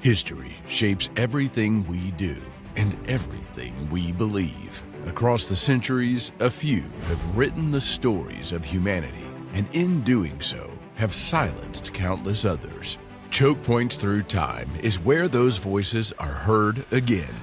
History shapes everything we do and everything we believe. Across the centuries, a few have written the stories of humanity, and in doing so, have silenced countless others. Choke Points Through Time is where those voices are heard again.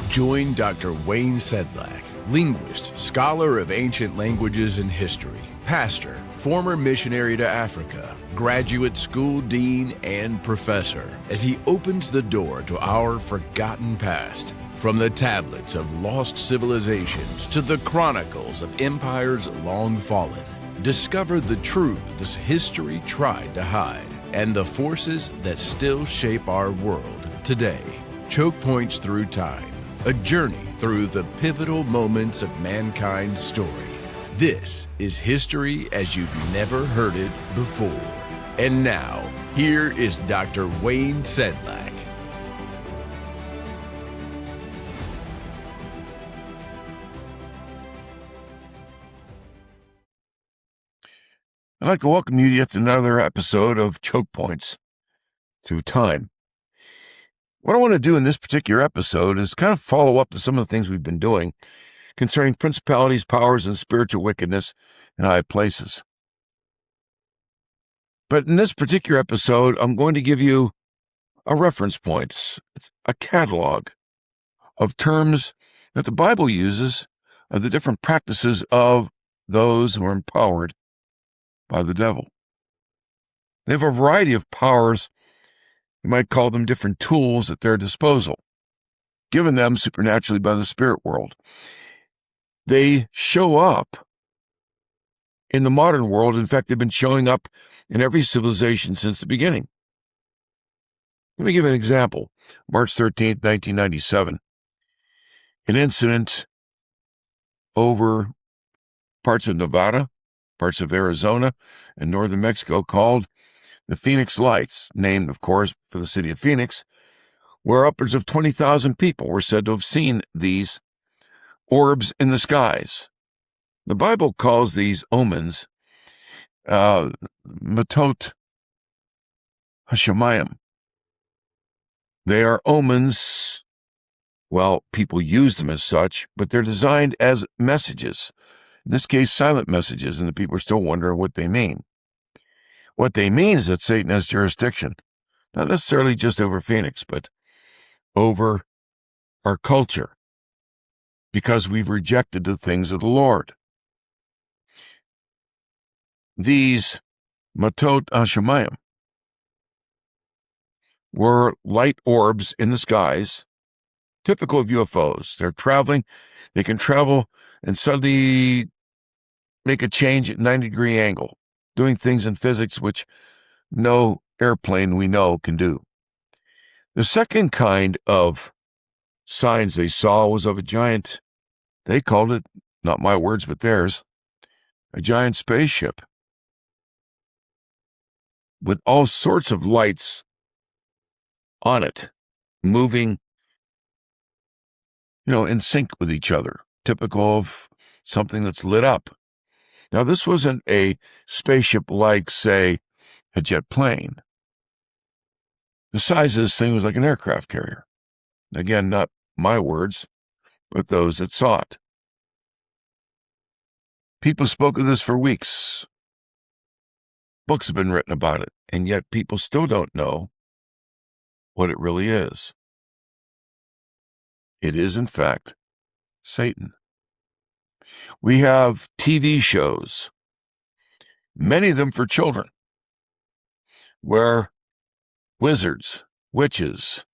Join Dr. Wayne Sedlak, linguist, scholar of ancient languages and history, pastor, former missionary to Africa, graduate school dean, and professor, as he opens the door to our forgotten past. From the tablets of lost civilizations to the chronicles of empires long fallen, discover the truths history tried to hide and the forces that still shape our world today. Choke Points Through Time, a journey through the pivotal moments of mankind's story. This is history as you've never heard it before. And now, here is Dr. Wayne Sedlak. I'd like to welcome you to yet another episode of Choke Points Through Time. What I want to do in this particular episode is kind of follow up to some of the things we've been doing concerning principalities, powers, and spiritual wickedness in high places. But in this particular episode, I'm going to give you a reference point, a catalog of terms that the Bible uses of the different practices of those who are empowered by the devil. They have a variety of powers. You might call them different tools at their disposal, given them supernaturally by the spirit world. They show up in the modern world. In fact, they've been showing up in every civilization since the beginning. Let me give an example. March 13th, 1997. An incident over parts of Nevada, parts of Arizona, and northern Mexico called the Phoenix Lights, named, of course, for the city of Phoenix, where upwards of 20,000 people were said to have seen these orbs in the skies. The Bible calls these omens matot hashemayim. They are omens. Well, people use them as such, but they're designed as messages. In this case, silent messages, and the people are still wondering what they mean. What they mean is that Satan has jurisdiction, not necessarily just over Phoenix, but over our culture, because we've rejected the things of the Lord. These matot hashemayim were light orbs in the skies, typical of UFOs. They're traveling. They can travel and suddenly make a change at 90-degree angle, doing things in physics which no airplane we know can do. The second kind of signs they saw was of a giant, they called it, not my words but theirs, a giant spaceship with all sorts of lights on it, moving, in sync with each other, typical of something that's lit up. Now, this wasn't a spaceship like, say, a jet plane. The size of this thing was like an aircraft carrier. Again, not my words, but those that saw it. People spoke of this for weeks. Books have been written about it, and yet people still don't know what it really is. It is, in fact, Satan. We have TV shows, many of them for children, where wizards, witches,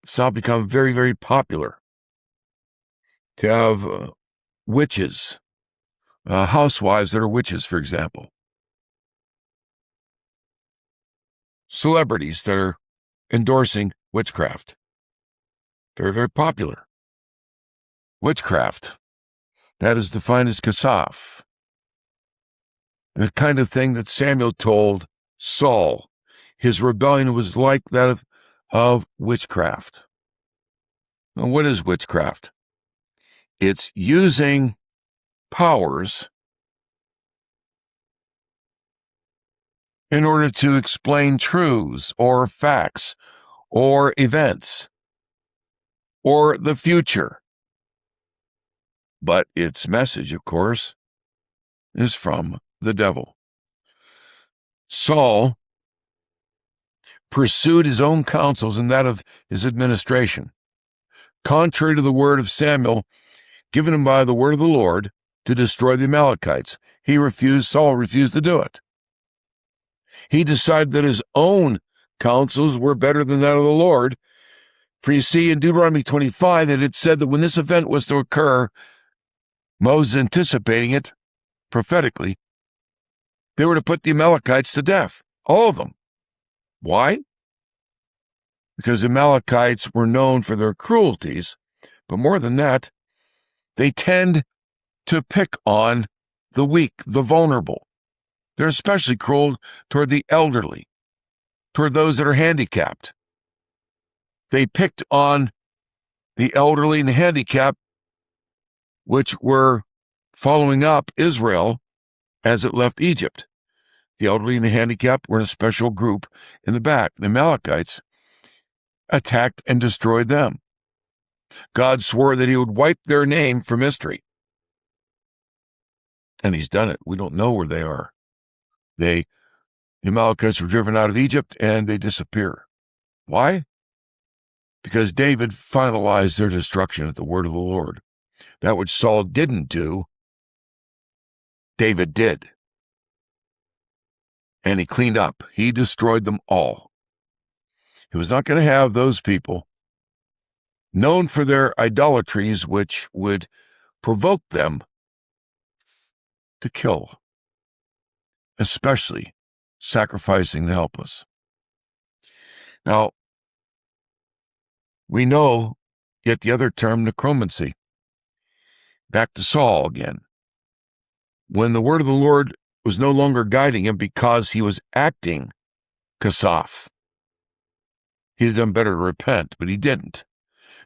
it's now become very, very popular to have witches, housewives that are witches, for example. Celebrities that are endorsing witchcraft. Very, very popular. Witchcraft, that is defined as kasaf. The kind of thing that Samuel told Saul. His rebellion was like that of witchcraft. Now, what is witchcraft? It's using powers in order to explain truths or facts or events or the future. But its message, of course, is from the devil. Saul pursued his own counsels and that of his administration, contrary to the word of Samuel given him by the word of the Lord to destroy the Amalekites. Saul refused to do it. He decided that his own counsels were better than that of the Lord. For you see, in Deuteronomy 25, it had said that when this event was to occur, Moses anticipating it prophetically, they were to put the Amalekites to death, all of them. Why? Because the Amalekites were known for their cruelties, but more than that, they tend to pick on the weak, the vulnerable. They're especially cruel toward the elderly, toward those that are handicapped. They picked on the elderly and the handicapped, which were following up Israel as it left Egypt. The elderly and the handicapped were in a special group in the back. The Amalekites attacked and destroyed them. God swore that he would wipe their name from history. And he's done it. We don't know where they are. The Amalekites were driven out of Egypt and they disappear. Why? Because David finalized their destruction at the word of the Lord. That which Saul didn't do, David did. And he cleaned up. He destroyed them all. He was not going to have those people known for their idolatries, which would provoke them to kill, especially sacrificing the helpless. Now, we know yet the other term, necromancy. Back to Saul again. When the word of the Lord was no longer guiding him because he was acting kasaf. He'd have done better to repent, but he didn't.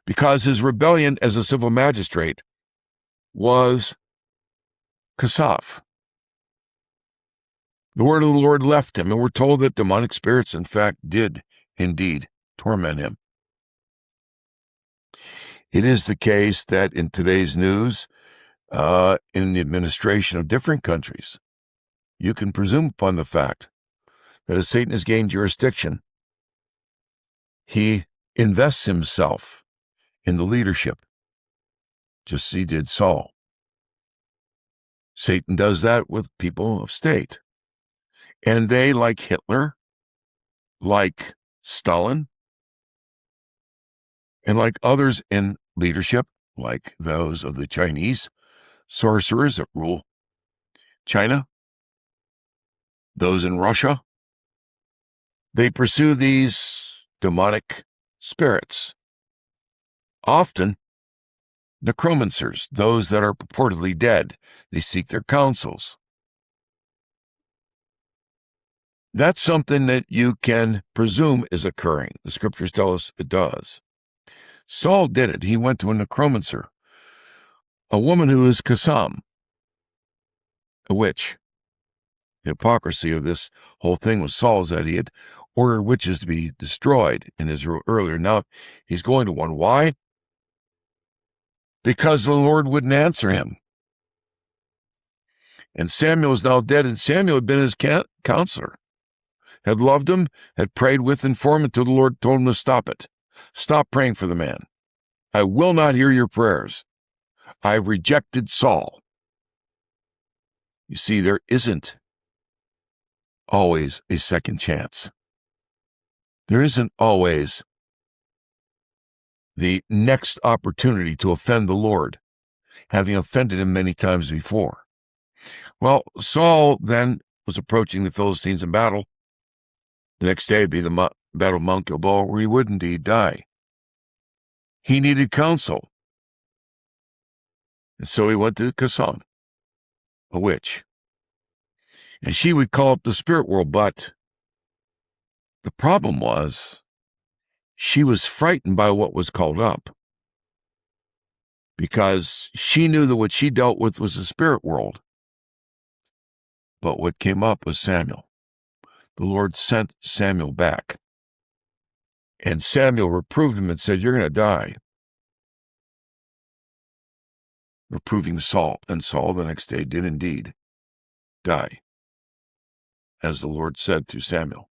Because his rebellion as a civil magistrate was kasaf. The word of the Lord left him, and we're told that demonic spirits, in fact, did indeed torment him. It is the case that in today's news, in the administration of different countries, you can presume upon the fact that as Satan has gained jurisdiction, he invests himself in the leadership, just as he did Saul. Satan does that with people of state. And they, like Hitler, like Stalin, and like others in leadership, like those of the Chinese sorcerers that rule China, those in Russia, they pursue these demonic spirits. Often, necromancers, those that are purportedly dead, they seek their counsels. That's something that you can presume is occurring. The scriptures tell us it does. Saul did it. He went to a necromancer, a woman who is Kasam, a witch. The hypocrisy of this whole thing with Saul is that he had ordered witches to be destroyed in Israel earlier. Now he's going to one. Why? Because the Lord wouldn't answer him. And Samuel is now dead, and Samuel had been his counselor, had loved him, had prayed with and for him until the Lord told him to stop it. Stop praying for the man. I will not hear your prayers. I have rejected Saul. You see, there isn't always a second chance. There isn't always the next opportunity to offend the Lord, having offended him many times before. Well, Saul then was approaching the Philistines in battle. The next day would be the battle of Mount Gilboa, where he would indeed die. He needed counsel. And so he went to Kasam, a witch. And she would call up the spirit world, but the problem was she was frightened by what was called up, because she knew that what she dealt with was the spirit world. But what came up was Samuel. The Lord sent Samuel back. And Samuel reproved him and said, "You're going to die." Reproving Saul, and Saul the next day did indeed die, as the Lord said through Samuel.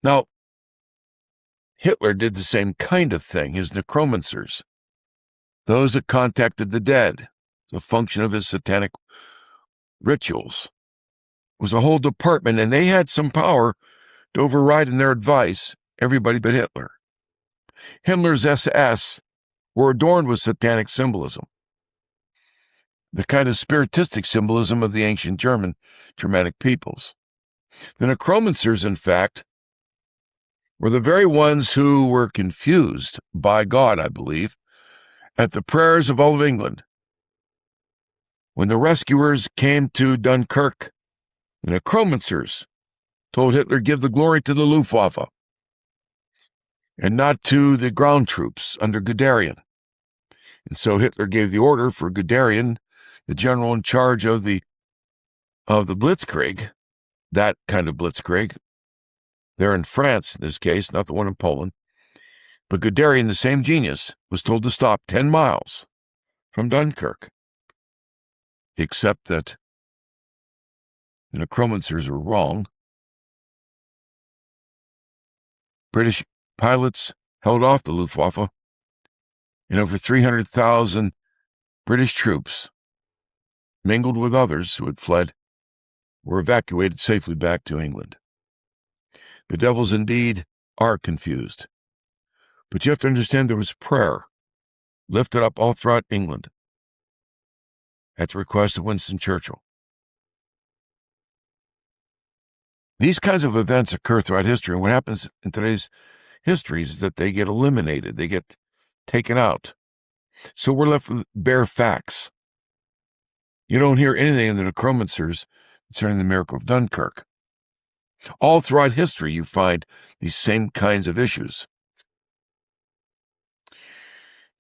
Now, Hitler did the same kind of thing. His necromancers, those that contacted the dead, the function of his satanic rituals, was a whole department, and they had some power to override in their advice everybody but Hitler. Himmler's SS were adorned with satanic symbolism, the kind of spiritistic symbolism of the ancient Germanic peoples. The necromancers, in fact, were the very ones who were confused by God, I believe, at the prayers of all of England. When the rescuers came to Dunkirk, the necromancers told Hitler, "Give the glory to the Luftwaffe and not to the ground troops under Guderian." And so Hitler gave the order for Guderian, the general in charge of the Blitzkrieg, that kind of Blitzkrieg. They're in France in this case, not the one in Poland. But Guderian, the same genius, was told to stop 10 miles from Dunkirk. Except that the necromancers were wrong. British pilots held off the Luftwaffe, and over 300,000 British troops, mingled with others who had fled, were evacuated safely back to England. The devils indeed are confused. But you have to understand there was prayer lifted up all throughout England at the request of Winston Churchill. These kinds of events occur throughout history, and what happens in today's history is that they get eliminated, they get taken out. So we're left with bare facts. You don't hear anything in the necromancers concerning the miracle of Dunkirk. All throughout history, you find these same kinds of issues.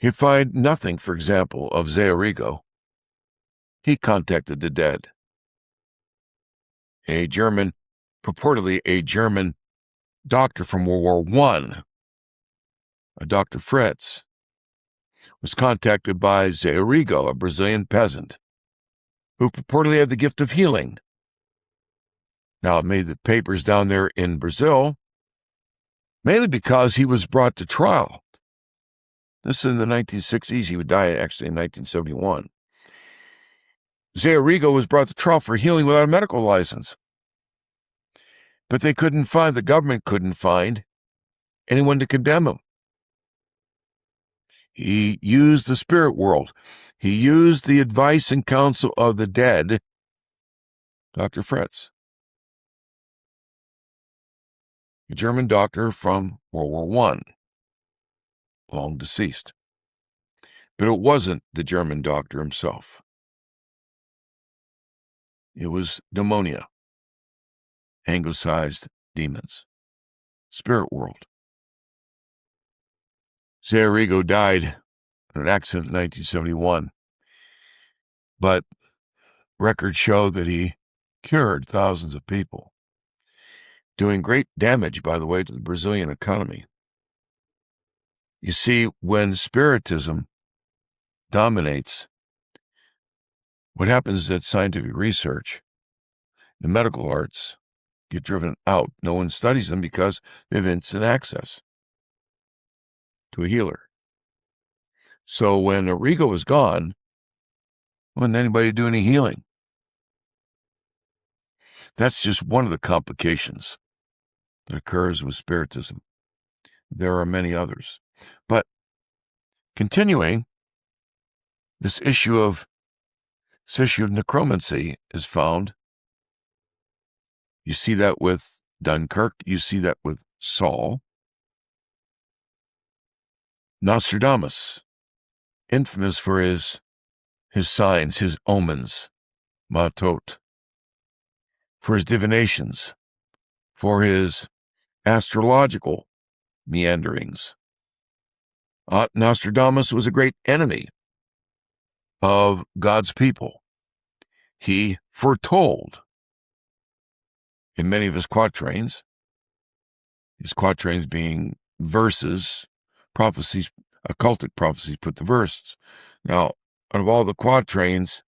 You find nothing, for example, of Zeorigo. He contacted the dead. Purportedly a German doctor from World War I, a Dr. Fritz, was contacted by Zeorigo, a Brazilian peasant, who purportedly had the gift of healing. Now, it made the papers down there in Brazil, mainly because he was brought to trial. This is in the 1960s. He would die actually in 1971. Zeorigo was brought to trial for healing without a medical license. But the government couldn't find anyone to condemn him. He used the spirit world. He used the advice and counsel of the dead, Dr. Fritz, a German doctor from World War I, long deceased. But it wasn't the German doctor himself. It was demonia, anglicized demons, spirit world. Zeorigo died in an accident in 1971, but records show that he cured thousands of people, doing great damage, by the way, to the Brazilian economy. You see, when Spiritism dominates, what happens is that scientific research, the medical arts, get driven out. No one studies them because they have instant access to a healer. So when Origo was gone, wasn't anybody do any healing. That's just one of the complications that occurs with Spiritism. There are many others. But continuing, this issue of necromancy is found. You see that with Dunkirk. You see that with Saul. Nostradamus, infamous for his signs, his omens, matot, for his divinations, for his astrological meanderings. Nostradamus was a great enemy of God's people. He foretold in many of his quatrains His quatrains being verses, prophecies, occultic prophecies put to verses. Now, out of all the quatrains,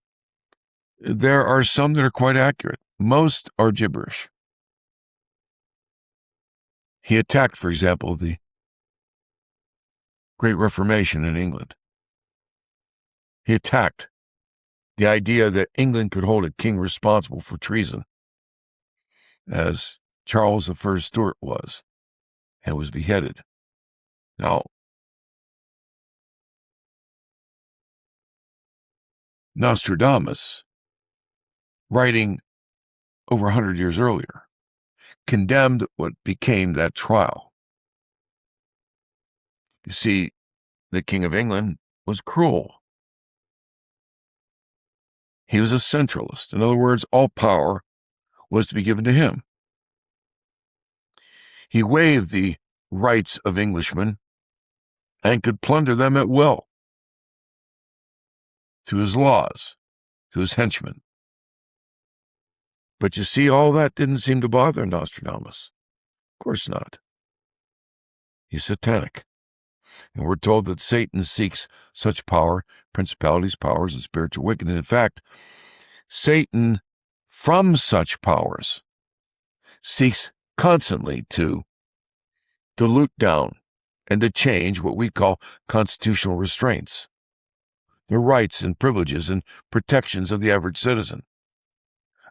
there are some that are quite accurate. Most are gibberish. He attacked, for example, the Great Reformation in England. He attacked the idea that England could hold a king responsible for treason, as Charles I Stuart was, and was beheaded. Now, Nostradamus, writing over 100 years earlier, condemned what became that trial. You see, the King of England was cruel. He was a centralist. In other words, all power was to be given to him. He waived the rights of Englishmen and could plunder them at will through his laws, through his henchmen. But you see, all that didn't seem to bother Nostradamus. Of course not. He's satanic. And we're told that Satan seeks such power, principalities, powers, and spiritual wickedness. In fact, Satan, from such powers, seeks constantly to dilute down and to change what we call constitutional restraints, the rights and privileges and protections of the average citizen.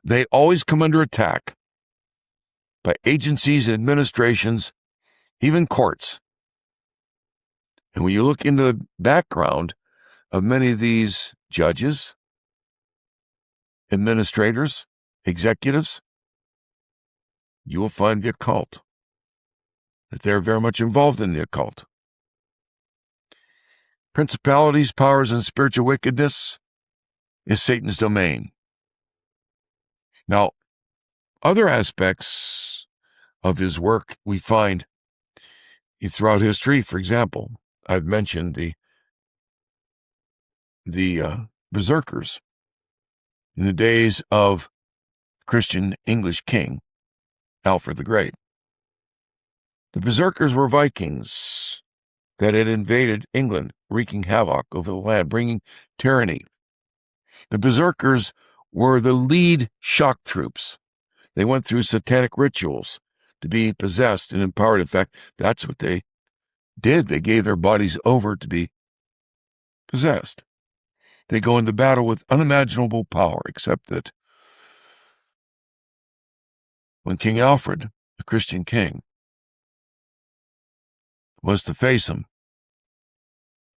They always come under attack by agencies and administrations, even courts. And when you look into the background of many of these judges, administrators, executives, you will find the occult, that they're very much involved in the occult. Principalities, powers, and spiritual wickedness is Satan's domain. Now, other aspects of his work we find throughout history. For example, I've mentioned the berserkers in the days of Christian English king Alfred the Great. The berserkers were Vikings that had invaded England, wreaking havoc over the land, bringing tyranny. The berserkers were the lead shock troops. They went through satanic rituals to be possessed and empowered. In fact, that's what they did. They gave their bodies over to be possessed. They go into battle with unimaginable power, except that when King Alfred, the Christian king, was to face him,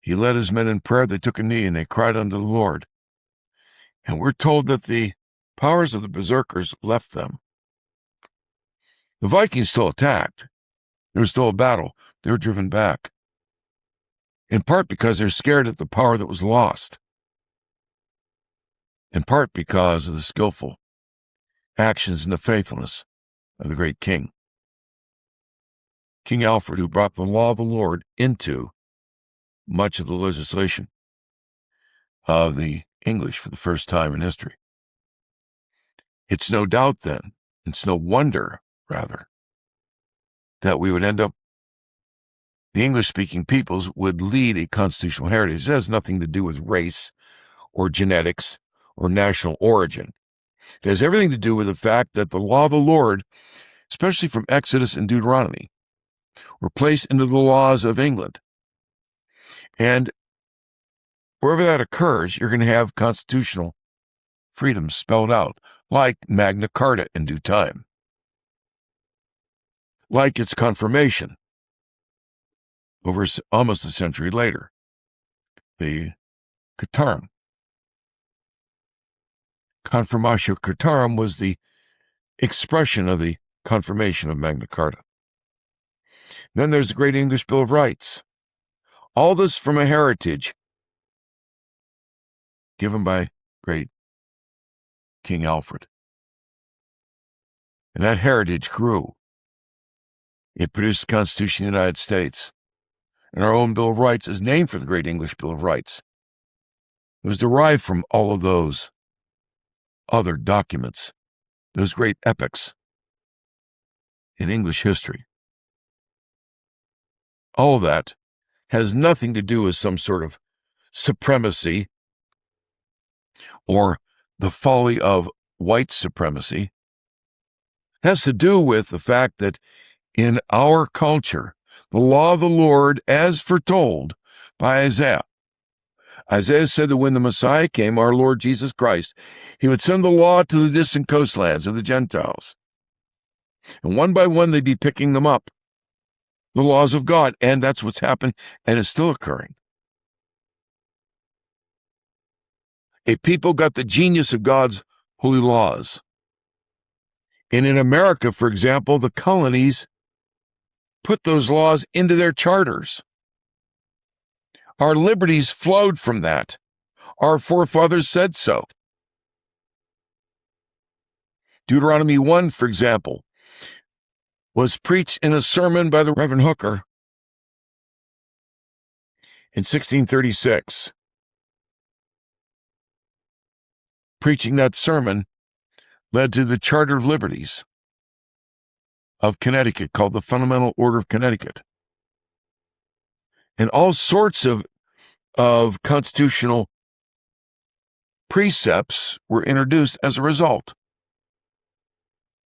he led his men in prayer. They took a knee and they cried unto the Lord. And we're told that the powers of the berserkers left them. The Vikings still attacked. There was still a battle. They were driven back, in part because they're scared at the power that was lost, in part because of the skillful actions and the faithfulness of the great king. King Alfred, who brought the law of the Lord into much of the legislation of the English for the first time in history. It's no doubt then, it's no wonder, rather, that we would end up, the English-speaking peoples would lead a constitutional heritage. It has nothing to do with race or genetics or national origin. It has everything to do with the fact that the law of the Lord, especially from Exodus and Deuteronomy, were placed into the laws of England. And wherever that occurs, you're going to have constitutional freedoms spelled out, like Magna Carta in due time, like its confirmation over almost a century later, the Cartarum. Confirmatio Cartarum was the expression of the confirmation of Magna Carta. Then there's the Great English Bill of Rights. All this from a heritage given by great King Alfred. And that heritage grew. It produced the Constitution of the United States. And our own Bill of Rights is named for the Great English Bill of Rights. It was derived from all of those other documents, those great epics in English history. all of that has nothing to do with some sort of supremacy or the folly of white supremacy. It has to do with the fact that in our culture, the law of the Lord, as foretold by Isaiah said that when the Messiah came, our Lord Jesus Christ, he would send the law to the distant coastlands of the Gentiles. And one by one, they'd be picking them up, the laws of God. And that's what's happened and is still occurring. A people got the genius of God's holy laws. And in America, for example, the colonies put those laws into their charters. Our liberties flowed from that. Our forefathers said so. Deuteronomy 1, for example, was preached in a sermon by the Reverend Hooker in 1636. Preaching that sermon led to the Charter of Liberties of Connecticut, called the Fundamental Order of Connecticut. And all sorts of constitutional precepts were introduced as a result.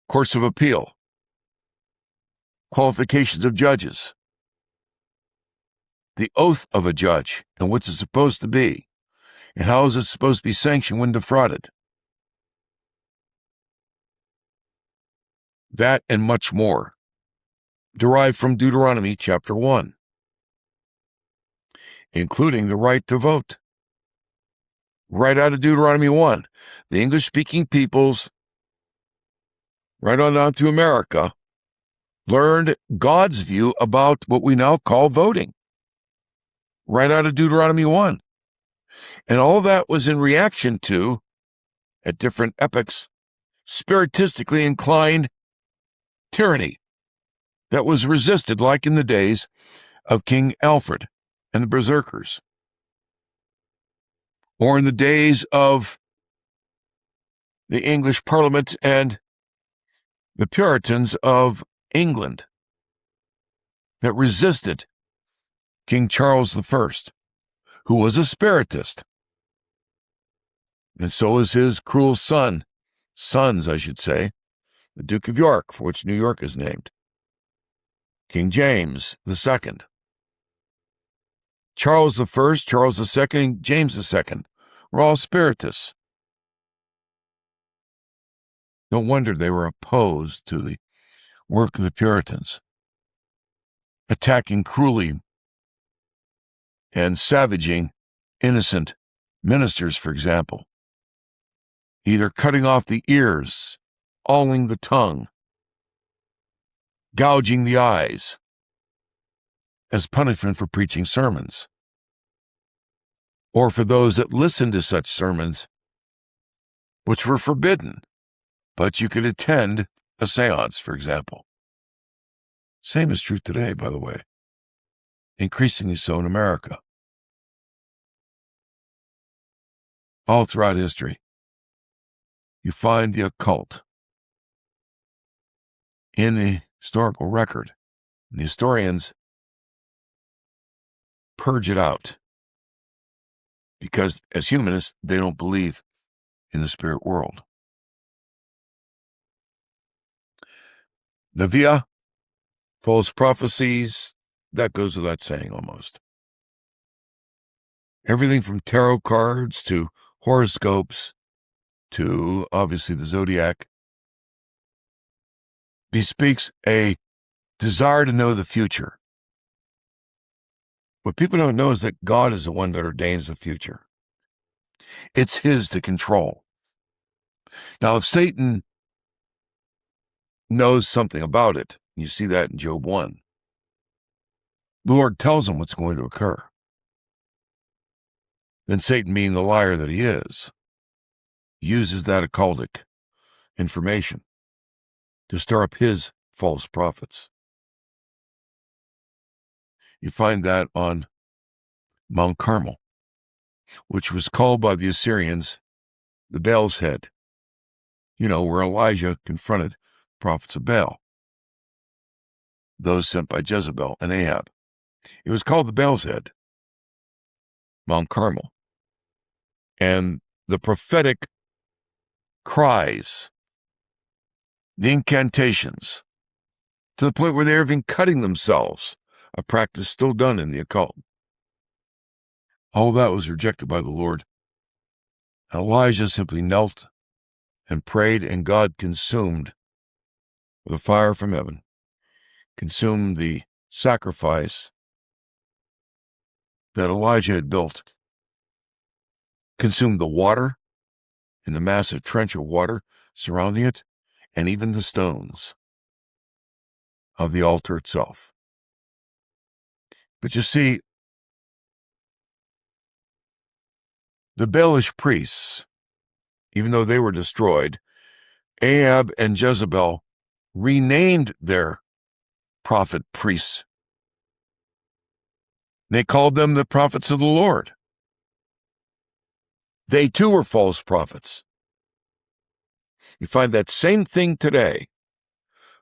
Courts of appeal, qualifications of judges, the oath of a judge and what's it supposed to be, and how is it supposed to be sanctioned when defrauded. That and much more derived from Deuteronomy chapter 1, including the right to vote. Right out of Deuteronomy 1, the English-speaking peoples, right on down to America, learned God's view about what we now call voting. Right out of Deuteronomy 1. And all that was in reaction to, at different epochs, spiritistically inclined tyranny that was resisted, like in the days of King Alfred and the Berserkers, or in the days of the English Parliament and the Puritans of England that resisted King Charles I, who was a spiritist. And so is his cruel sons, I should say, the Duke of York, for which New York is named, King James II. Charles I, Charles II, James II were all spiritists. No wonder they were opposed to the work of the Puritans, attacking cruelly and savaging innocent ministers, for example, either cutting off the ears, awling the tongue, gouging the eyes as punishment for preaching sermons, or for those that listened to such sermons, which were forbidden, but you could attend a seance, for example. Same is true today, by the way, increasingly so in America. All throughout history, you find the occult in the historical record. And the historians purge it out because, as humanists, they don't believe in the spirit world. The via, false prophecies, that goes without saying almost. Everything from tarot cards to horoscopes to, obviously, the zodiac bespeaks a desire to know the future. What people don't know is that God is the one that ordains the future. It's his to control. Now, if Satan knows something about it, you see that in Job 1, the Lord tells him what's going to occur. Then Satan, being the liar that he is, uses that occultic information to stir up his false prophets. You find that on Mount Carmel, which was called by the Assyrians the Baal's head, where Elijah confronted prophets of Baal, those sent by Jezebel and Ahab. It was called the Baal's Head, Mount Carmel. And the prophetic cries, the incantations, to the point where they're even cutting themselves, a practice still done in the occult. All that was rejected by the Lord. Elijah simply knelt and prayed, and God consumed with a fire from heaven, consumed the sacrifice that Elijah had built, consumed the water in the massive trench of water surrounding it, and even the stones of the altar itself. But you see, the Baalish priests, even though they were destroyed, Ahab and Jezebel renamed their prophet priests. They called them the prophets of the Lord. They too were false prophets. You find that same thing today.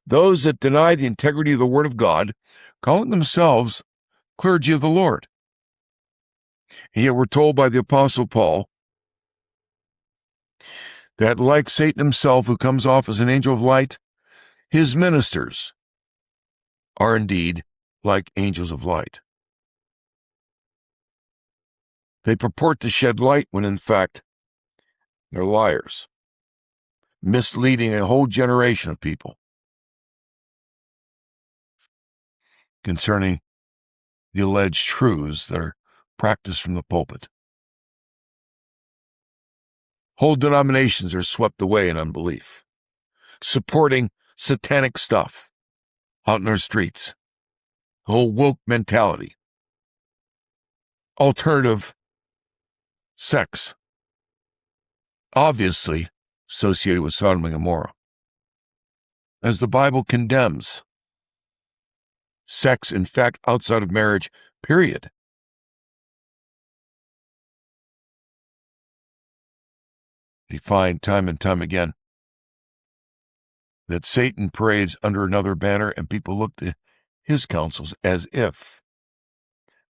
Those that deny the integrity of the Word of God, calling themselves clergy of the Lord. And yet we're told by the Apostle Paul that, like Satan himself, who comes off as an angel of light, his ministers are indeed like angels of light. They purport to shed light when, in fact, they're liars, misleading a whole generation of people concerning the alleged truths that are practiced from the pulpit. Whole denominations are swept away in unbelief, supporting satanic stuff out in our streets, the whole woke mentality, alternative sex, obviously associated with Sodom and Gomorrah, as the Bible condemns sex, in fact, outside of marriage, period. We find time and time again that Satan parades under another banner, and people look to his counsels as if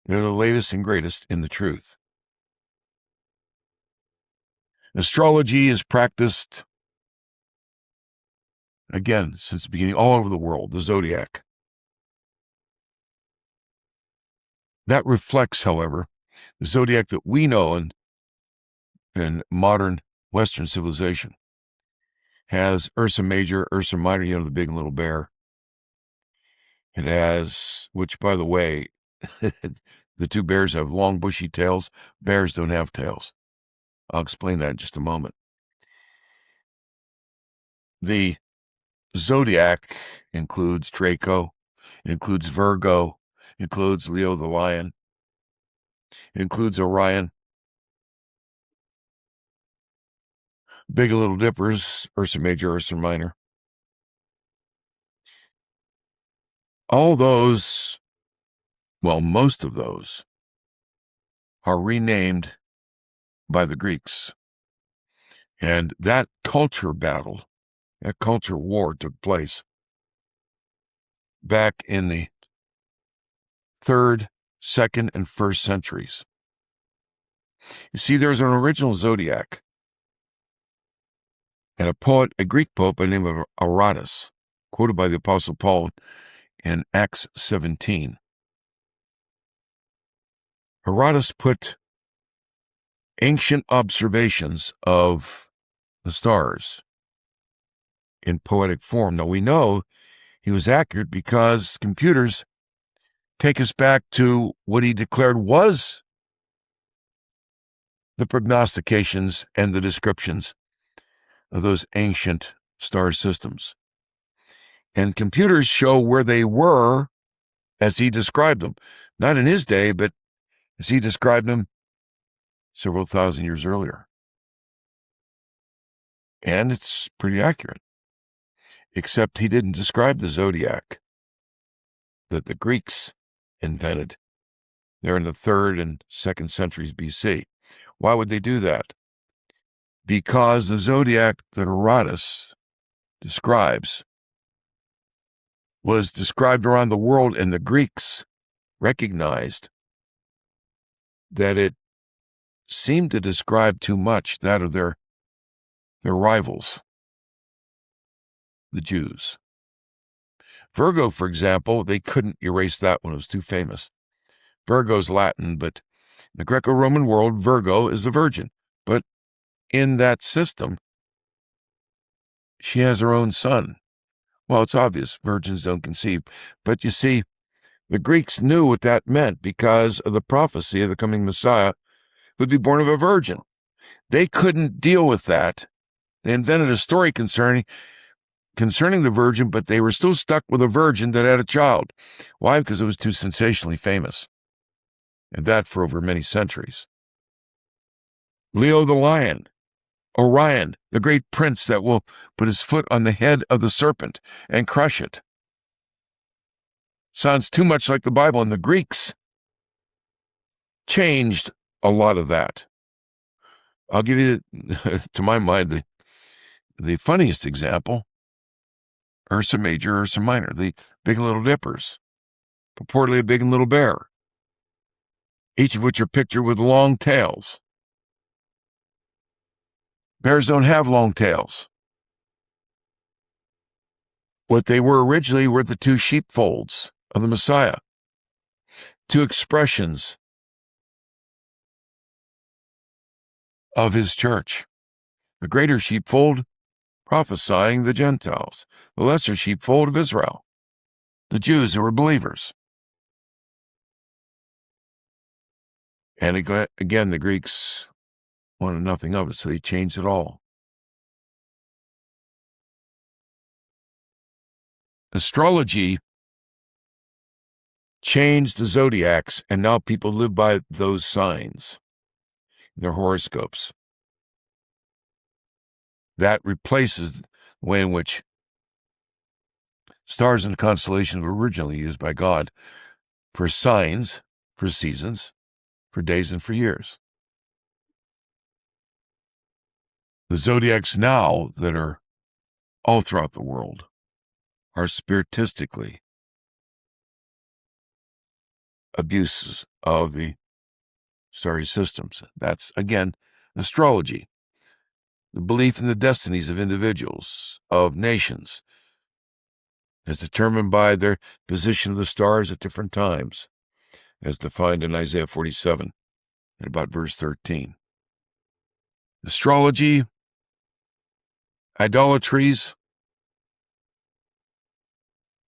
they're the latest and greatest in the truth. Astrology is practiced, again, since the beginning, all over the world, the zodiac. That reflects, however, the zodiac that we know in modern Western civilization has Ursa Major, Ursa Minor, the big and little bear. It has, which, by the way, the two bears have long, bushy tails. Bears don't have tails. I'll explain that in just a moment. The zodiac includes Draco, it includes Virgo, it includes Leo the Lion, it includes Orion, Big and Little Dippers, Ursa Major, Ursa Minor. All those, well, most of those, are renamed by the Greeks. And that culture battle, that culture war took place back in the 3rd, 2nd, and 1st centuries. You see, there's an original zodiac, and a poet, a Greek poet by the name of Aratus, quoted by the Apostle Paul in Acts 17. Aratus put ancient observations of the stars in poetic form. Now, we know he was accurate because computers take us back to what he declared was the prognostications and the descriptions of those ancient star systems. And computers show where they were as he described them, not in his day, but as he described them several thousand years earlier. And it's pretty accurate, except he didn't describe the zodiac that the Greeks invented there in the 3rd and 2nd centuries BC. Why would they do that? Because the zodiac that Aratus describes was described around the world, and the Greeks recognized that it seemed to describe too much that of their rivals, the Jews. Virgo, for example, they couldn't erase that one. It was too famous. Virgo's Latin, but in the Greco-Roman world, Virgo is the Virgin. But in that system, she has her own son. Well, it's obvious, virgins don't conceive. But you see, the Greeks knew what that meant because of the prophecy of the coming Messiah who would be born of a virgin. They couldn't deal with that. They invented a story concerning the virgin, but they were still stuck with a virgin that had a child. Why? Because it was too sensationally famous. And that for over many centuries. Leo the lion, Orion, the great prince that will put his foot on the head of the serpent and crush it. Sounds too much like the Bible, and the Greeks changed a lot of that. I'll give you, to my mind, the funniest example, Ursa Major, Ursa Minor, the Big and Little Dippers, purportedly a big and little bear, each of which are pictured with long tails. Bears don't have long tails. What they were originally were the two sheepfolds of the Messiah, two expressions of his church. The greater sheepfold prophesying the Gentiles, the lesser sheepfold of Israel, the Jews who were believers. And again, the Greeks wanted nothing of it, so they changed it all. Astrology changed the zodiacs, and now people live by those signs in their horoscopes. That replaces the way in which stars and constellations were originally used by God for signs, for seasons, for days, and for years. The zodiacs now that are all throughout the world are spiritistically abuses of the starry systems. That's, again, astrology. The belief in the destinies of individuals, of nations, as determined by their position of the stars at different times, as defined in Isaiah 47, and about verse 13. Astrology, idolatries,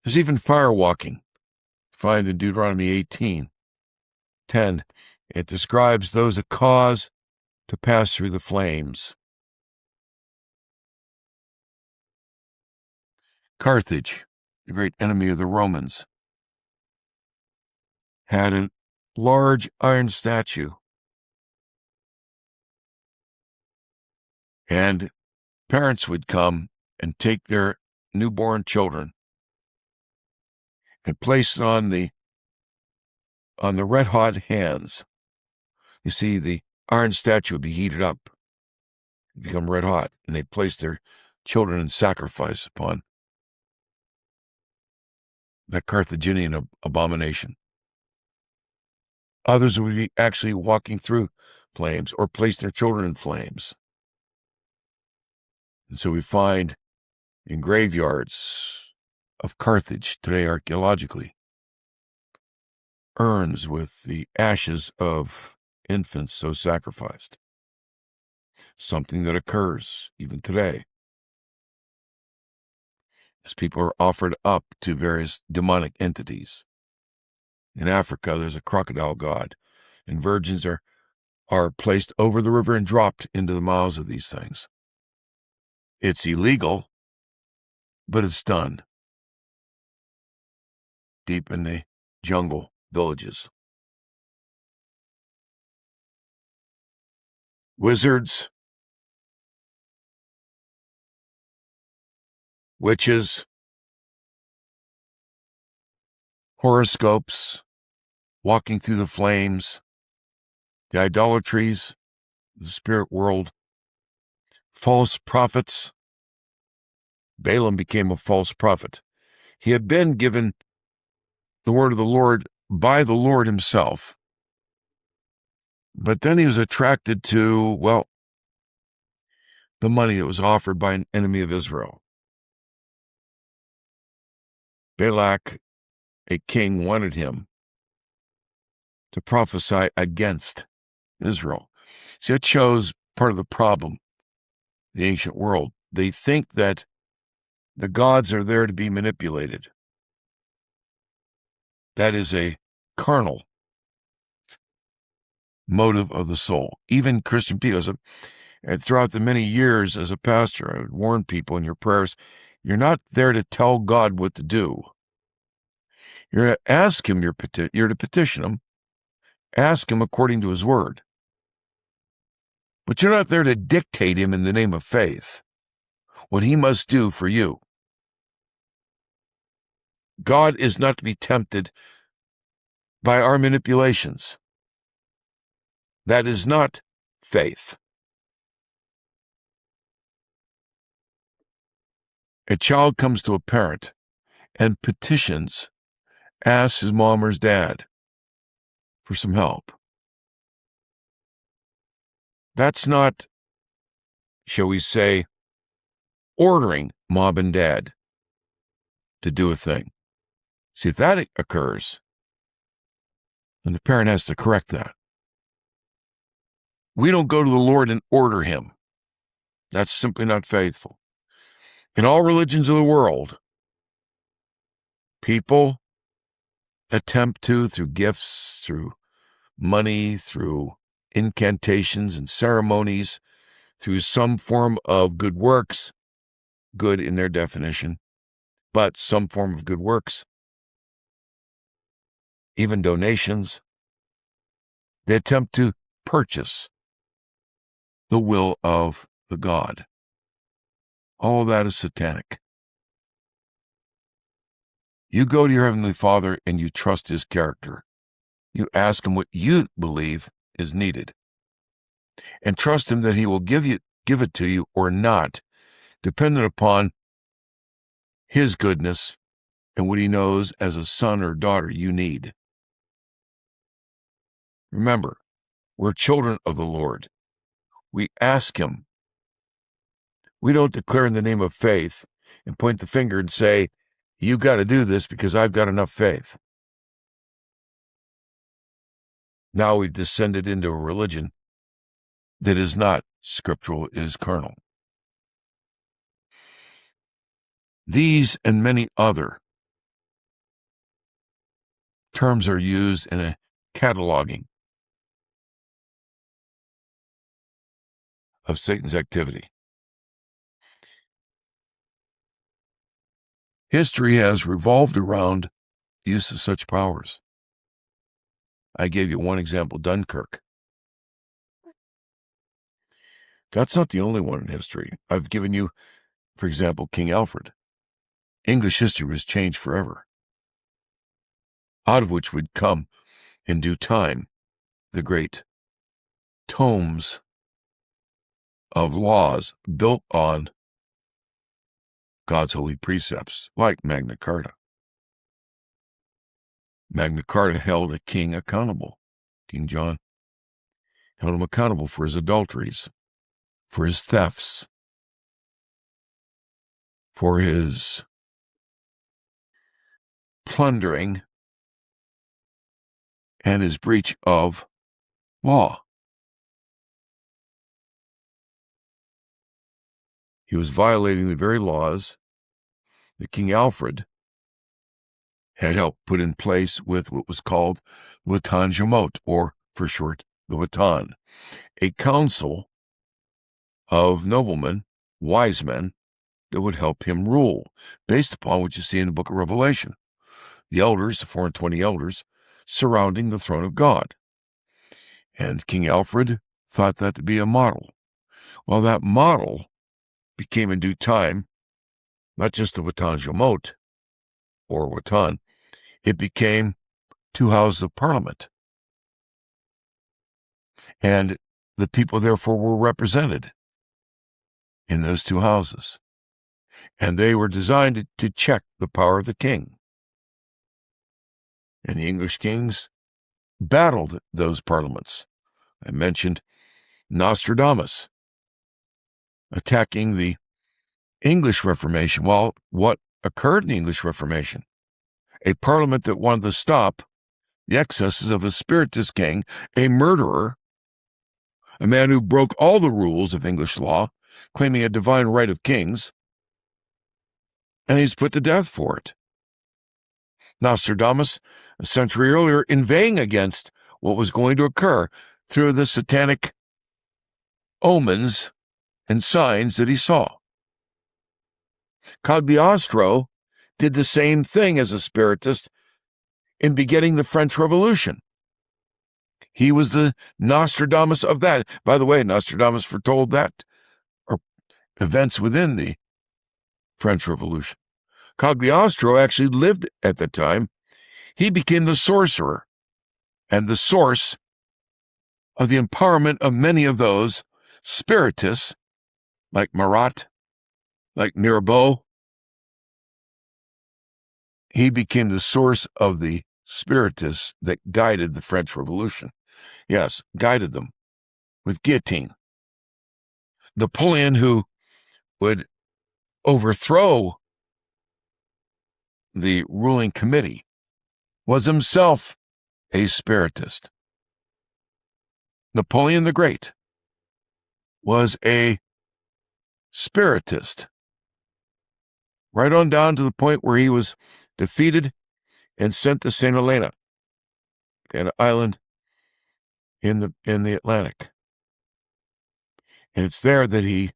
there's even firewalking, defined in Deuteronomy 18:10. It describes those that cause to pass through the flames. Carthage, the great enemy of the Romans, had a large iron statue, and parents would come and take their newborn children and place it on the red-hot hands. You see, the iron statue would be heated up, become red hot, and they place their children in sacrifice upon that Carthaginian abomination. Others would be actually walking through flames or place their children in flames. And so we find in graveyards of Carthage today, archaeologically, urns with the ashes of infants so sacrificed. Something that occurs even today as people are offered up to various demonic entities. In Africa, there's a crocodile god, and virgins are placed over the river and dropped into the mouths of these things. It's illegal, but it's done deep in the jungle villages. Wizards, witches, horoscopes, walking through the flames, the idolatries, the spirit world, false prophets. Balaam became a false prophet. He had been given the word of the Lord by the Lord himself. But then he was attracted to, well, the money that was offered by an enemy of Israel. Balak, a king, wanted him to prophesy against Israel. See, it shows part of the problem, the ancient world. They think that the gods are there to be manipulated. That is a carnal motive of the soul. Even Christian people, and throughout the many years as a pastor, I would warn people in your prayers, you're not there to tell God what to do. You're to ask him you're to petition him, ask him according to his word. But you're not there to dictate him in the name of faith what he must do for you. God is not to be tempted by our manipulations. That is not faith. A child comes to a parent and petitions, asks his mom or his dad for some help. That's not, shall we say, ordering mom and dad to do a thing. See, if that occurs, then the parent has to correct that. We don't go to the Lord and order him. That's simply not faithful. In all religions of the world, people attempt to, through gifts, through money, through incantations and ceremonies, through some form of good works, good in their definition, but some form of good works, even donations, they attempt to purchase the will of the God. All that is satanic. You go to your Heavenly Father and you trust his character. You ask him what you believe is needed. And trust him that he will give it to you or not, dependent upon his goodness and what he knows as a son or daughter you need. Remember, we're children of the Lord. We ask him. We don't declare in the name of faith and point the finger and say, you got to do this because I've got enough faith. Now we've descended into a religion that is not scriptural, it is carnal. These and many other terms are used in a cataloging of Satan's activity. History has revolved around the use of such powers. I gave you one example, Dunkirk. That's not the only one in history. I've given you, for example, King Alfred. English history was changed forever, out of which would come, in due time, the great tomes of laws built on God's holy precepts, like Magna Carta. Magna Carta held a king accountable. King John held him accountable for his adulteries, for his thefts, for his plundering, and his breach of law. He was violating the very laws that King Alfred had helped put in place with what was called the Wittan, or for short, the Wittan, a council of noblemen, wise men, that would help him rule, based upon what you see in the book of Revelation. The elders, the 420 elders, surrounding the throne of God. And King Alfred thought that to be a model. Well, that model became in due time not just the Wittan or Wittan, it became 2 houses of parliament. And the people, therefore, were represented in those 2 houses. And they were designed to check the power of the king. And the English kings battled those parliaments. I mentioned Nostradamus attacking the English Reformation. Well, what occurred in the English Reformation? A parliament that wanted to stop the excesses of a spiritist king, a murderer, a man who broke all the rules of English law, claiming a divine right of kings, and he's put to death for it. Nostradamus, a century earlier, inveighing against what was going to occur through the satanic omens and signs that he saw. Cagliostro did the same thing as a spiritist in begetting the French Revolution. He was the Nostradamus of that. By the way, Nostradamus foretold that, or events within the French Revolution. Cagliostro actually lived at the time. He became the sorcerer and the source of the empowerment of many of those spiritists, like Marat, like Mirabeau. He became the source of the spiritists that guided the French Revolution. Yes, guided them with guillotine. Napoleon, who would overthrow the ruling committee, was himself a spiritist. Napoleon the Great was a spiritist, right on down to the point where he was defeated and sent to St. Helena, an island in the Atlantic. And it's there that he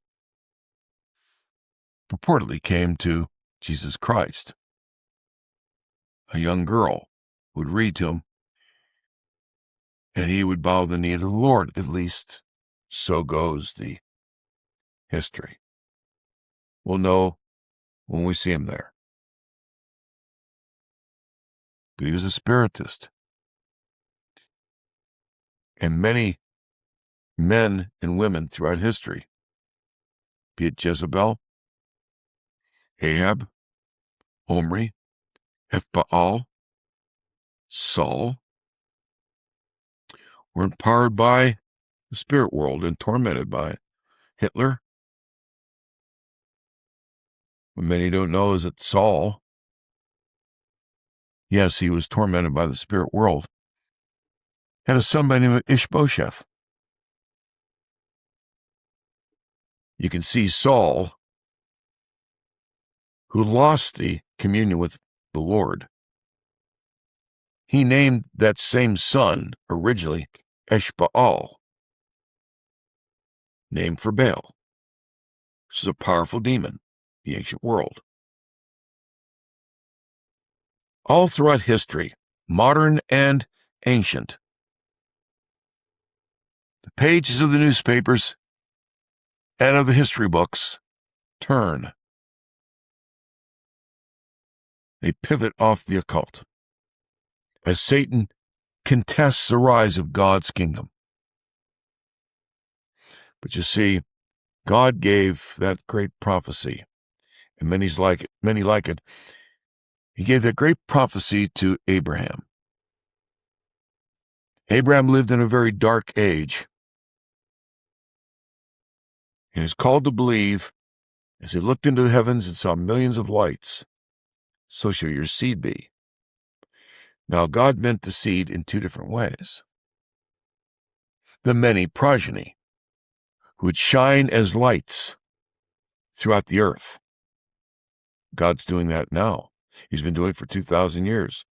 purportedly came to Jesus Christ. A young girl would read to him, and he would bow the knee to the Lord. At least so goes the history. We'll know when we see him there. But he was a spiritist. And many men and women throughout history, be it Jezebel, Ahab, Omri, Ethbaal, Saul, were empowered by the spirit world and tormented by it. Hitler. What many don't know is that Saul, yes, he was tormented by the spirit world, had a son by the name of Ishbosheth. You can see Saul, who lost the communion with the Lord. He named that same son originally Eshbaal, named for Baal, which is a powerful demon, the ancient world. All throughout history, modern and ancient, the pages of the newspapers and of the history books turn. They pivot off the occult as Satan contests the rise of God's kingdom. But you see, God gave that great prophecy, and many like it. He gave that great prophecy to Abraham. Abraham lived in a very dark age. He was called to believe, as he looked into the heavens and saw millions of lights, so shall your seed be. Now, God meant the seed in two different ways. The many progeny who would shine as lights throughout the earth. God's doing that now. He's been doing it for 2,000 years,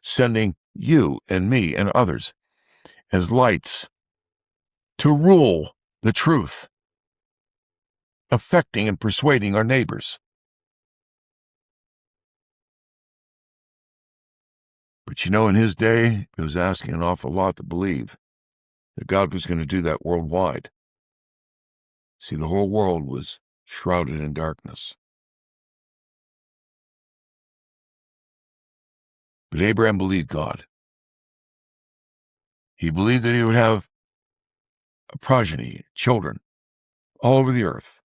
sending you and me and others as lights to rule the truth, affecting and persuading our neighbors. But you know, in his day, it was asking an awful lot to believe that God was going to do that worldwide. See, the whole world was shrouded in darkness. But Abraham believed God. He believed that he would have a progeny, children, all over the earth.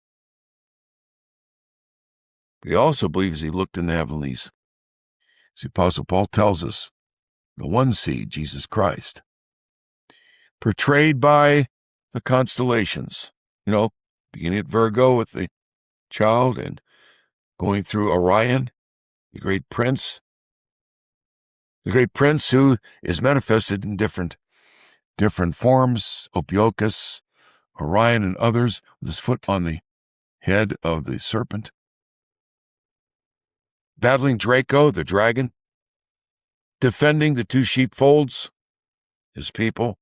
But he also believed, as he looked in the heavenlies, as the Apostle Paul tells us, the one seed, Jesus Christ, portrayed by the constellations, beginning at Virgo with the child and going through Orion, the great prince who is manifested in different forms, Ophiuchus, Orion, and others, with his foot on the head of the serpent, battling Draco, the dragon, defending the two sheepfolds, his people,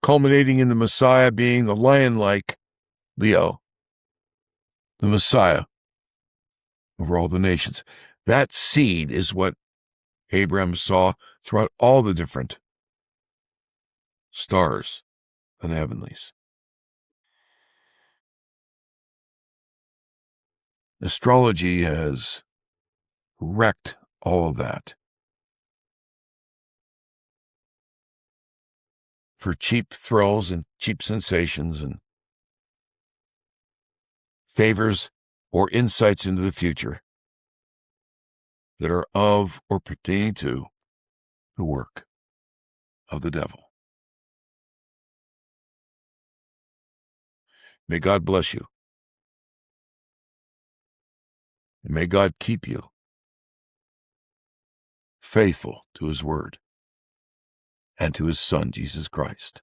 culminating in the Messiah being the lion-like Leo, the Messiah over all the nations. That seed is what Abraham saw throughout all the different stars of the heavenlies. Astrology has wrecked all of that for cheap thrills and cheap sensations and favors or insights into the future that are of or pertaining to the work of the devil. May God bless you. And may God keep you faithful to his word and to his Son, Jesus Christ.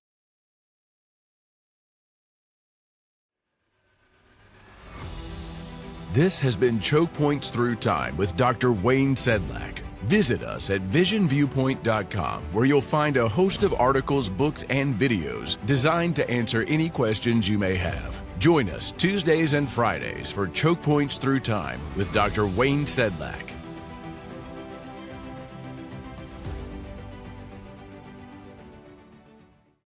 This has been Choke Points Through Time with Dr. Wayne Sedlak. Visit us at visionviewpoint.com, where you'll find a host of articles, books, and videos designed to answer any questions you may have. Join us Tuesdays and Fridays for Choke Points Through Time with Dr. Wayne Sedlak.